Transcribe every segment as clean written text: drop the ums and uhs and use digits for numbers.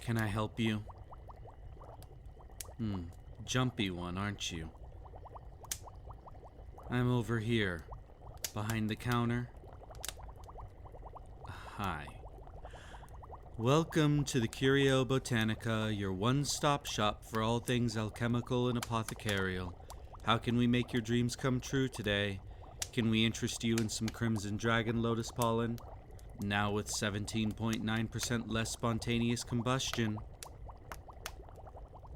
Can I help you? Jumpy one, aren't you? I'm over here, behind the counter. Hi. Welcome to the Curio Botanica, your one-stop shop for all things alchemical and apothecarial. How can we make your dreams come true today? Can we interest you in some Crimson Dragon Lotus Pollen? Now with 17.9% less spontaneous combustion.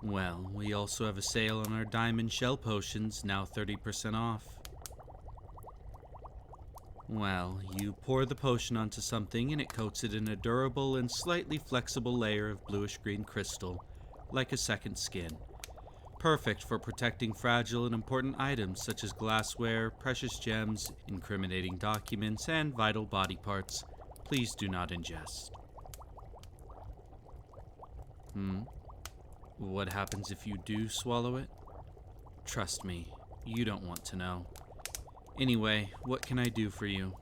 Well, we also have a sale on our Diamond Shell Potions, now 30% off. Well, you pour the potion onto something and it coats it in a durable and slightly flexible layer of bluish-green crystal, like a second skin. Perfect for protecting fragile and important items such as glassware, precious gems, incriminating documents, and vital body parts. Please do not ingest. What happens if you do swallow it? Trust me, you don't want to know. Anyway, what can I do for you?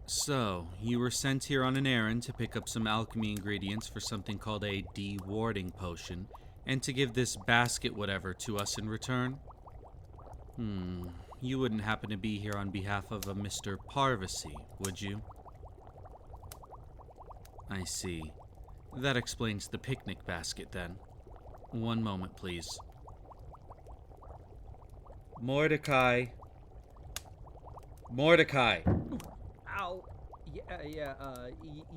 So, you were sent here on an errand to pick up some alchemy ingredients for something called a de-warding potion, and to give this basket whatever to us in return? You wouldn't happen to be here on behalf of a Mr. Parvati, would you? I see. That explains the picnic basket, then. One moment, please. Mordecai! Mordecai! Ow.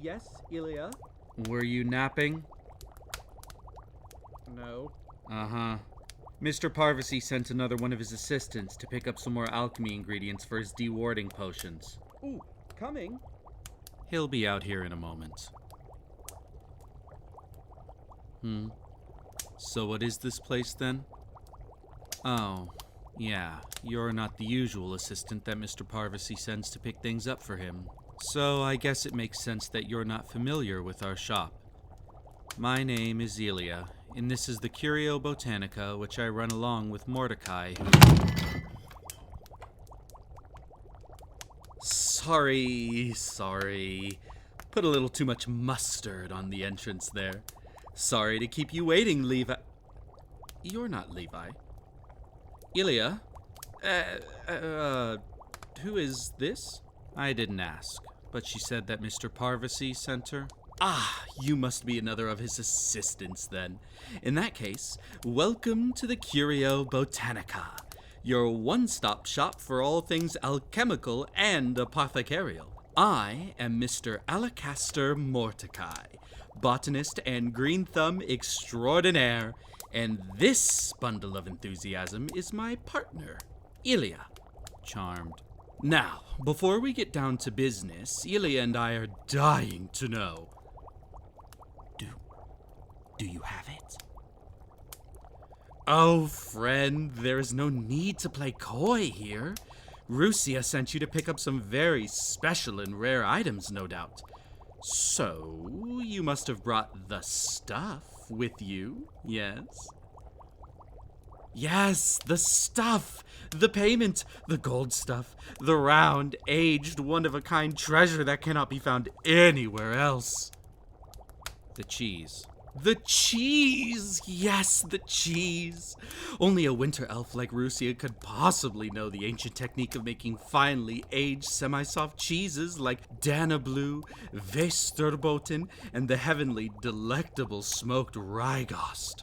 Yes, Ilia? Were you napping? No. Uh-huh. Mr. Parvati sent another one of his assistants to pick up some more alchemy ingredients for his de-warding potions. Ooh, coming. He'll be out here in a moment. So what is this place, then? Oh, yeah, you're not the usual assistant that Mr. Parvati sends to pick things up for him. So I guess it makes sense that you're not familiar with our shop. My name is Ilia, and this is the Curio Botanica, which I run along with Mordecai, who... Sorry. Put a little too much mustard on the entrance there. Sorry to keep you waiting, Levi. You're not Levi. Ilia? Who is this? I didn't ask, but she said that Mr. Parvati sent her. Ah, you must be another of his assistants, then. In that case, welcome to the Curio Botanica, your one-stop shop for all things alchemical and apothecarial. I am Mr. Alacaster Mordecai, botanist and green thumb extraordinaire, and this bundle of enthusiasm is my partner, Ilia. Charmed. Now, before we get down to business, Ilia and I are dying to know. Do you have it? Oh, friend, there is no need to play coy here. Rusia sent you to pick up some very special and rare items, no doubt. So, you must have brought the stuff with you, yes? Yes, the stuff, the payment, the gold stuff, the round, aged, one-of-a-kind treasure that cannot be found anywhere else. The cheese. The cheese! Yes, the cheese! Only a winter elf like Rusia could possibly know the ancient technique of making finely aged semi-soft cheeses like Danablu, Västerbotten, and the heavenly, delectable smoked Rygost.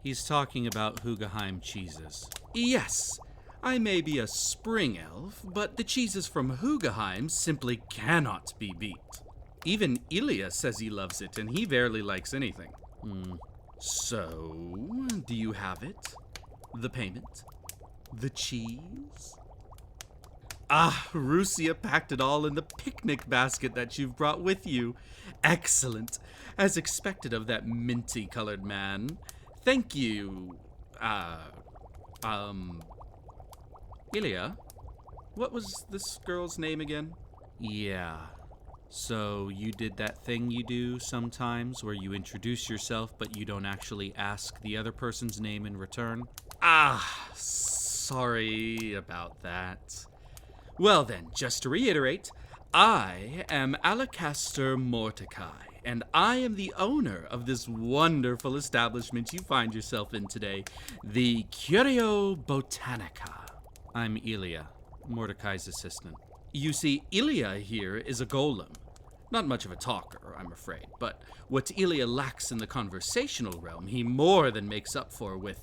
He's talking about Hugaheim cheeses. Yes, I may be a spring elf, but the cheeses from Hugaheim simply cannot be beat. Even Ilia says he loves it, and he barely likes anything. So, do you have it? The payment? The cheese? Ah, Rusia packed it all in the picnic basket that you've brought with you. Excellent, as expected of that minty-colored man. Thank you. Ilia? What was this girl's name again? Yeah. So, you did that thing you do sometimes where you introduce yourself but you don't actually ask the other person's name in return? Ah, sorry about that. Well then, just to reiterate, I am Alacaster Mordecai, and I am the owner of this wonderful establishment you find yourself in today, the Curio Botanica. I'm Ilia, Mordecai's assistant. You see, Ilia here is a golem. Not much of a talker, I'm afraid, but what Ilia lacks in the conversational realm, he more than makes up for with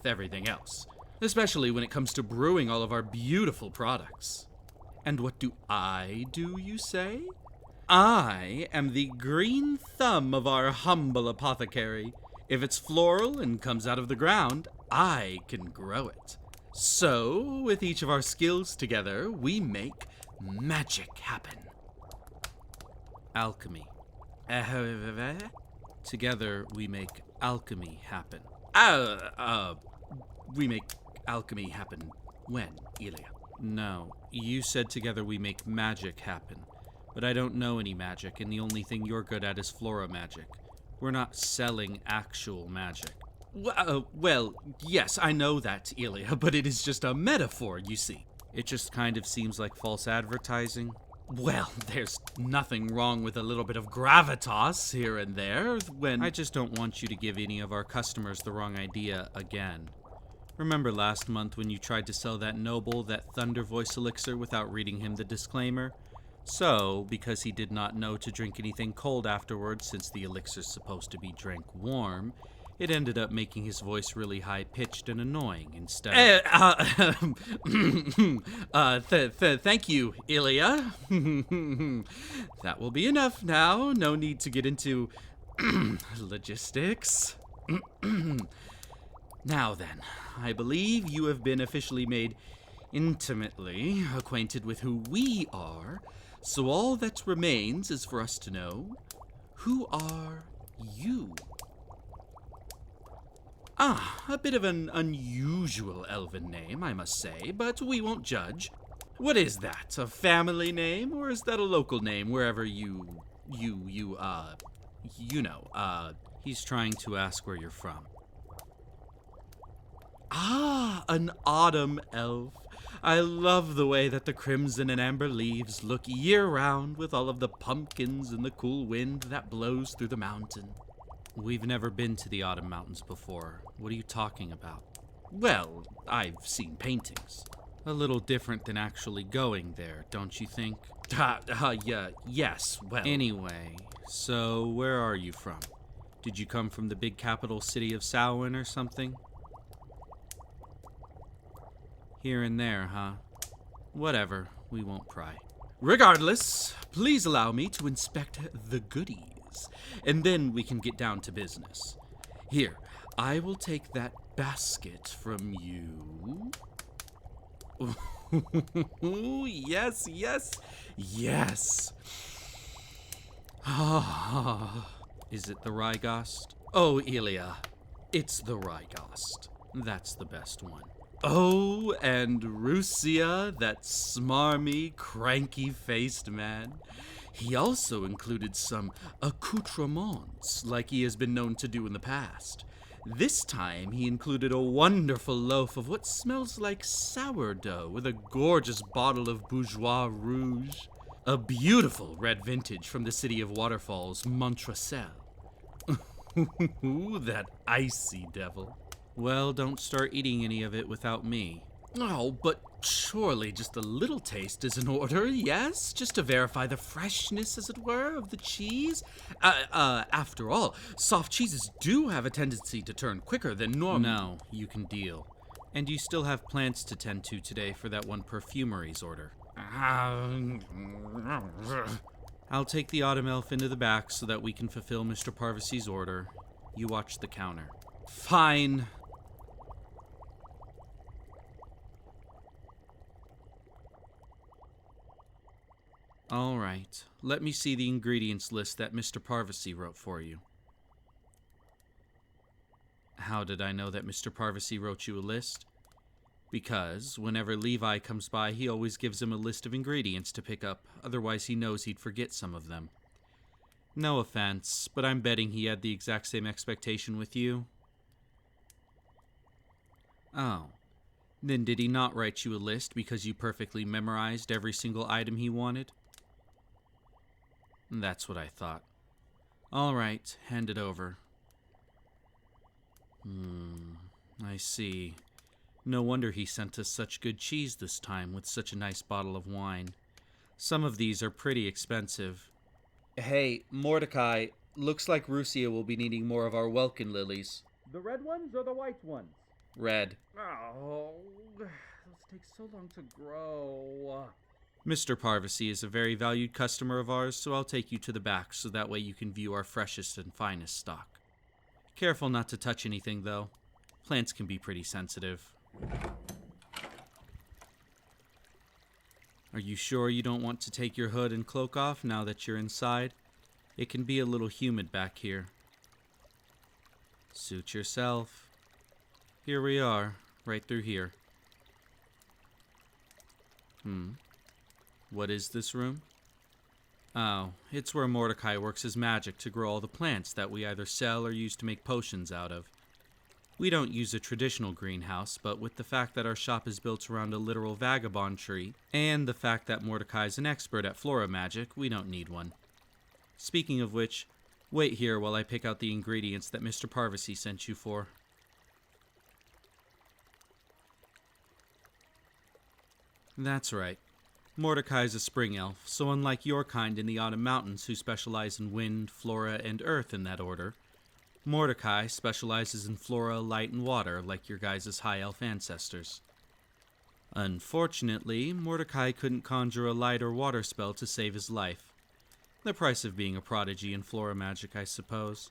everything else. Especially when it comes to brewing all of our beautiful products. And what do I do, you say? I am the green thumb of our humble apothecary. If it's floral and comes out of the ground, I can grow it. So, with each of our skills together, we make magic happen. Alchemy. Together, we make alchemy happen. We make alchemy happen when, Ilia? No, you said together we make magic happen. But I don't know any magic, and the only thing you're good at is flora magic. We're not selling actual magic. Well, yes, I know that, Ilia, but it is just a metaphor, you see. It just kind of seems like false advertising. Well, there's nothing wrong with a little bit of gravitas here and there when... I just don't want you to give any of our customers the wrong idea again. Remember last month when you tried to sell that noble that Thunder Voice elixir without reading him the disclaimer? So, because he did not know to drink anything cold afterwards since the elixir's supposed to be drank warm, it ended up making his voice really high-pitched and annoying instead of... Thank you, Ilia. That will be enough now. No need to get into logistics. Now then, I believe you have been officially made intimately acquainted with who we are, so all that remains is for us to know, who are you? A bit of an unusual elven name, I must say, but we won't judge. What is that, a family name, or is that a local name wherever you know, he's trying to ask where you're from. An autumn elf. I love the way that the crimson and amber leaves look year-round with all of the pumpkins and the cool wind that blows through the mountain. We've never been to the Autumn Mountains before. What are you talking about? Well, I've seen paintings. A little different than actually going there, don't you think? Yes, well... Anyway, so where are you from? Did you come from the big capital city of Samhain or something? Here and there, huh? Whatever, we won't pry. Regardless, please allow me to inspect the goodies, and then we can get down to business. Here, I will take that basket from you. Yes, yes, yes. Is it the Rygost? Oh, Ilia, it's the Rygost. That's the best one. Oh, and Rusia, that smarmy, cranky-faced man. He also included some accoutrements, like he has been known to do in the past. This time, he included a wonderful loaf of what smells like sourdough with a gorgeous bottle of Bourgeois Rouge. A beautiful red vintage from the city of waterfalls, Montreal. Ooh, that icy devil. Well, don't start eating any of it without me. Oh, but surely just a little taste is in order, yes? Just to verify the freshness, as it were, of the cheese? After all, soft cheeses do have a tendency to turn quicker than normal. No, you can deal. And you still have plants to tend to today for that one perfumery's order. I'll take the autumn elf into the back so that we can fulfill Mr. Parvasy's order. You watch the counter. Fine. All right, let me see the ingredients list that Mr. Parvasy wrote for you. How did I know that Mr. Parvasy wrote you a list? Because whenever Levi comes by, he always gives him a list of ingredients to pick up, otherwise he knows he'd forget some of them. No offense, but I'm betting he had the exact same expectation with you. Oh, Then did he not write you a list because you perfectly memorized every single item he wanted? That's what I thought. All right, hand it over. I see. No wonder he sent us such good cheese this time with such a nice bottle of wine. Some of these are pretty expensive. Hey, Mordecai, looks like Russia will be needing more of our Welkin lilies. The red ones or the white ones? Red. Oh, those take so long to grow. Mr. Parvati is a very valued customer of ours, so I'll take you to the back so that way you can view our freshest and finest stock. Careful not to touch anything, though. Plants can be pretty sensitive. Are you sure you don't want to take your hood and cloak off now that you're inside? It can be a little humid back here. Suit yourself. Here we are, right through here. What is this room? Oh, it's where Mordecai works his magic to grow all the plants that we either sell or use to make potions out of. We don't use a traditional greenhouse, but with the fact that our shop is built around a literal vagabond tree, and the fact that Mordecai is an expert at flora magic, we don't need one. Speaking of which, wait here while I pick out the ingredients that Mr. Parvati sent you for. That's right. Mordecai's a spring elf, so unlike your kind in the Autumn Mountains who specialize in wind, flora, and earth in that order, Mordecai specializes in flora, light, and water like your guys' high elf ancestors. Unfortunately, Mordecai couldn't conjure a light or water spell to save his life. The price of being a prodigy in flora magic, I suppose.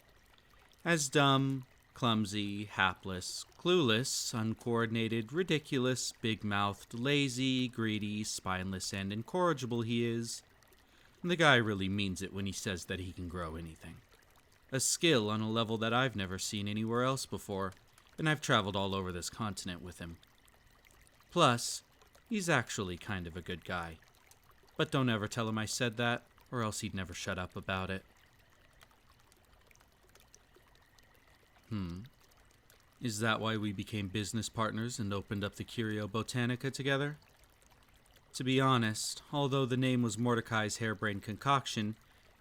As dumb, clumsy, hapless, clueless, uncoordinated, ridiculous, big-mouthed, lazy, greedy, spineless, and incorrigible he is, the guy really means it when he says that he can grow anything. A skill on a level that I've never seen anywhere else before, and I've traveled all over this continent with him. Plus, he's actually kind of a good guy. But don't ever tell him I said that, or else he'd never shut up about it. Is that why we became business partners and opened up the Curio Botanica together? To be honest, although the name was Mordecai's harebrained concoction,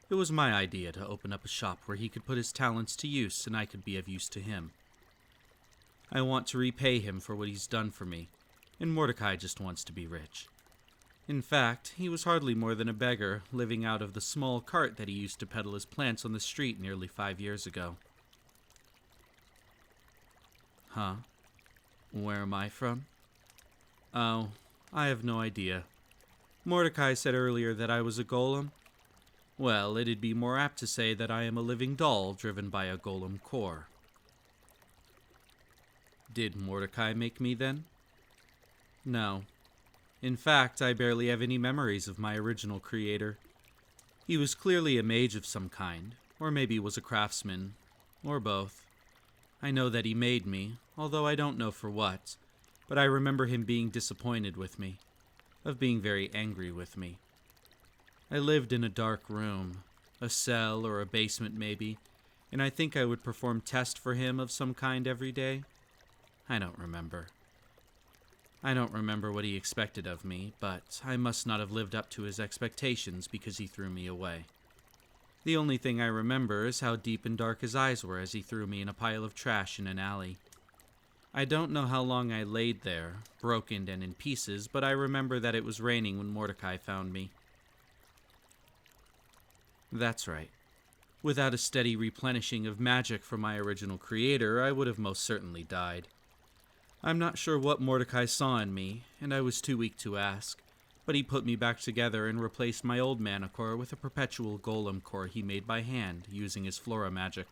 it was my idea to open up a shop where he could put his talents to use and I could be of use to him. I want to repay him for what he's done for me, and Mordecai just wants to be rich. In fact, he was hardly more than a beggar, living out of the small cart that he used to peddle his plants on the street nearly 5 years ago. Huh? Where am I from? Oh, I have no idea. Mordecai said earlier that I was a golem. Well, it'd be more apt to say that I am a living doll driven by a golem core. Did Mordecai make me then? No. In fact, I barely have any memories of my original creator. He was clearly a mage of some kind, or maybe was a craftsman, or both. I know that he made me, although I don't know for what, but I remember him being disappointed with me, of being very angry with me. I lived in a dark room, a cell or a basement maybe, and I think I would perform tests for him of some kind every day. I don't remember. I don't remember what he expected of me, but I must not have lived up to his expectations because he threw me away. The only thing I remember is how deep and dark his eyes were as he threw me in a pile of trash in an alley. I don't know how long I laid there, broken and in pieces, but I remember that it was raining when Mordecai found me. That's right. Without a steady replenishing of magic from my original creator, I would have most certainly died. I'm not sure what Mordecai saw in me, and I was too weak to ask, but he put me back together and replaced my old mana core with a perpetual golem core he made by hand, using his flora magic.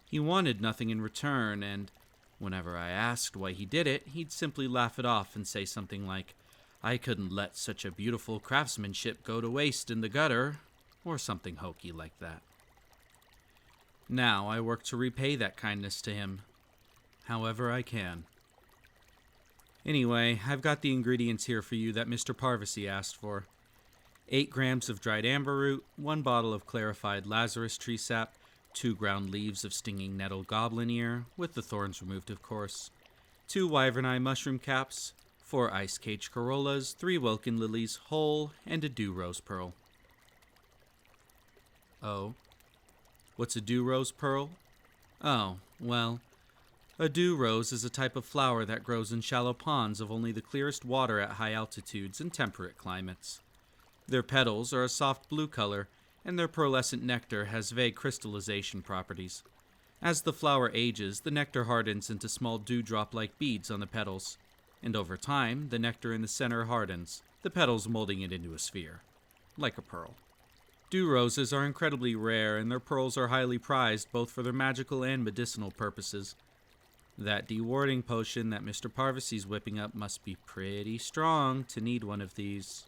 He wanted nothing in return, and whenever I asked why he did it, he'd simply laugh it off and say something like, "I couldn't let such a beautiful craftsmanship go to waste in the gutter," or something hokey like that. Now I work to repay that kindness to him, however I can. Anyway, I've got the ingredients here for you that Mr. Parvati asked for. 8 grams of dried amber root, 1 bottle of clarified Lazarus tree sap, 2 ground leaves of stinging nettle goblin ear, with the thorns removed of course, 2 wyvern eye mushroom caps, 4 ice cage corollas, 3 welkin lilies whole, and a dew rose pearl. Oh. What's a dew rose pearl? Oh, well, a dew rose is a type of flower that grows in shallow ponds of only the clearest water at high altitudes and temperate climates. Their petals are a soft blue color, and their pearlescent nectar has vague crystallization properties. As the flower ages, the nectar hardens into small dewdrop-like beads on the petals, and over time, the nectar in the center hardens, the petals molding it into a sphere, like a pearl. Dew roses are incredibly rare, and their pearls are highly prized both for their magical and medicinal purposes. That dewarding potion that Mr. Parvasy's whipping up must be pretty strong to need one of these.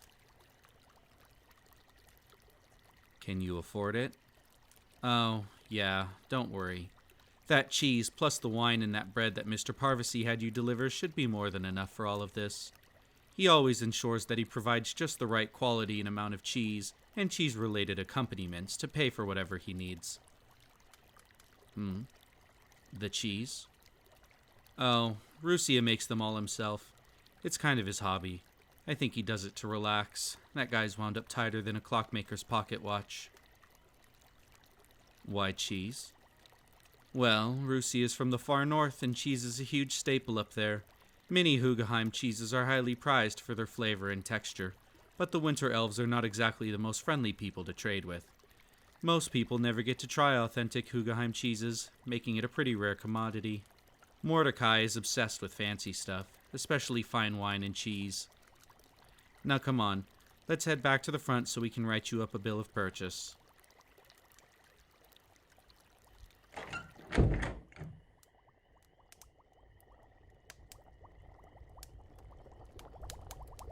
Can you afford it? Oh, yeah, don't worry. That cheese plus the wine and that bread that Mr. Parvasy had you deliver should be more than enough for all of this. He always ensures that he provides just the right quality and amount of cheese and cheese-related accompaniments to pay for whatever he needs. The cheese? Oh, Rusia makes them all himself. It's kind of his hobby. I think he does it to relax. That guy's wound up tighter than a clockmaker's pocket watch. Why cheese? Well, Rusia is from the far north, and cheese is a huge staple up there. Many Hugaheim cheeses are highly prized for their flavor and texture, but the winter elves are not exactly the most friendly people to trade with. Most people never get to try authentic Hugaheim cheeses, making it a pretty rare commodity. Mordecai is obsessed with fancy stuff, especially fine wine and cheese. Now come on, let's head back to the front so we can write you up a bill of purchase.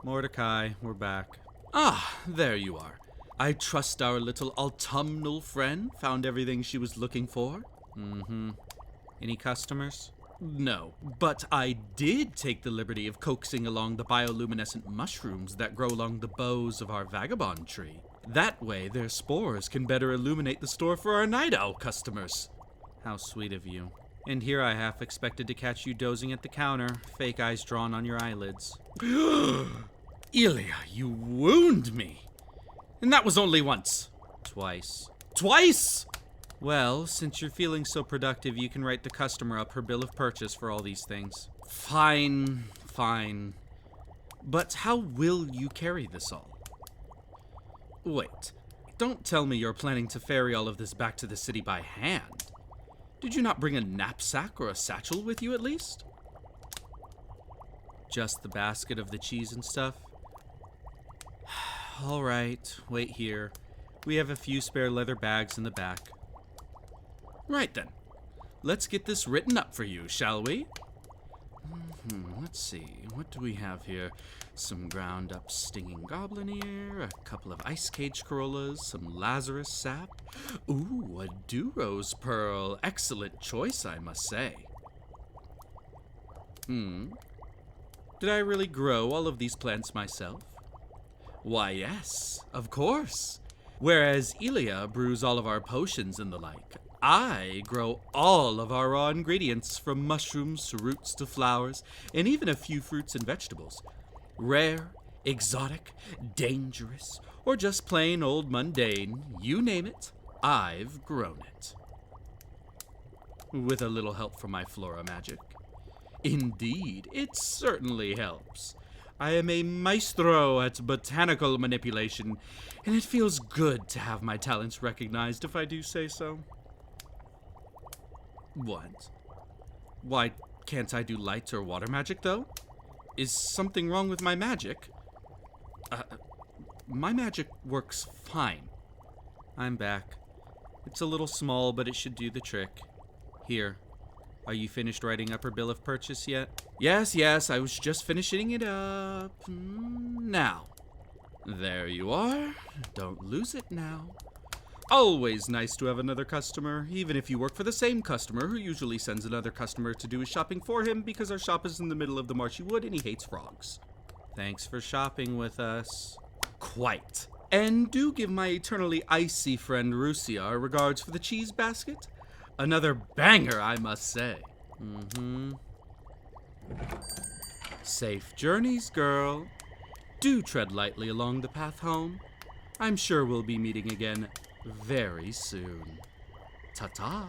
Mordecai, we're back. Ah, there you are. I trust our little autumnal friend found everything she was looking for. Any customers? No, but I did take the liberty of coaxing along the bioluminescent mushrooms that grow along the boughs of our vagabond tree. That way, their spores can better illuminate the store for our night owl customers. How sweet of you. And here I half expected to catch you dozing at the counter, fake eyes drawn on your eyelids. Ilia, you wound me! And that was only once. Twice. Twice?! Well, since you're feeling so productive, you can write the customer up her bill of purchase for all these things. Fine. But how will you carry this all? Wait, don't tell me you're planning to ferry all of this back to the city by hand. Did you not bring a knapsack or a satchel with you at least? Just the basket of the cheese and stuff? All right, wait here. We have a few spare leather bags in the back. Right then. Let's get this written up for you, shall we? Let's see. What do we have here? Some ground up stinging goblin ear, a couple of ice cage corollas, some Lazarus sap. Ooh, a dew rose pearl. Excellent choice, I must say. Did I really grow all of these plants myself? Why, yes, of course. Whereas Ilia brews all of our potions and the like, I grow all of our raw ingredients, from mushrooms to roots to flowers, and even a few fruits and vegetables. Rare, exotic, dangerous, or just plain old mundane, you name it, I've grown it. With a little help from my flora magic. Indeed, it certainly helps. I am a maestro at botanical manipulation, and it feels good to have my talents recognized, if I do say so. What? Why can't I do light or water magic, though? Is something wrong with my magic? My magic works fine. I'm back. It's a little small, but it should do the trick. Here. Are you finished writing up her bill of purchase yet? Yes, I was just finishing it up. Now. There you are. Don't lose it now. Always nice to have another customer, even if you work for the same customer who usually sends another customer to do his shopping for him because our shop is in the middle of the marshy wood and he hates frogs. Thanks for shopping with us. Quite. And do give my eternally icy friend Rusia our regards for the cheese basket. Another banger, I must say. Safe journeys, girl. Do tread lightly along the path home. I'm sure we'll be meeting again very soon. Ta-ta.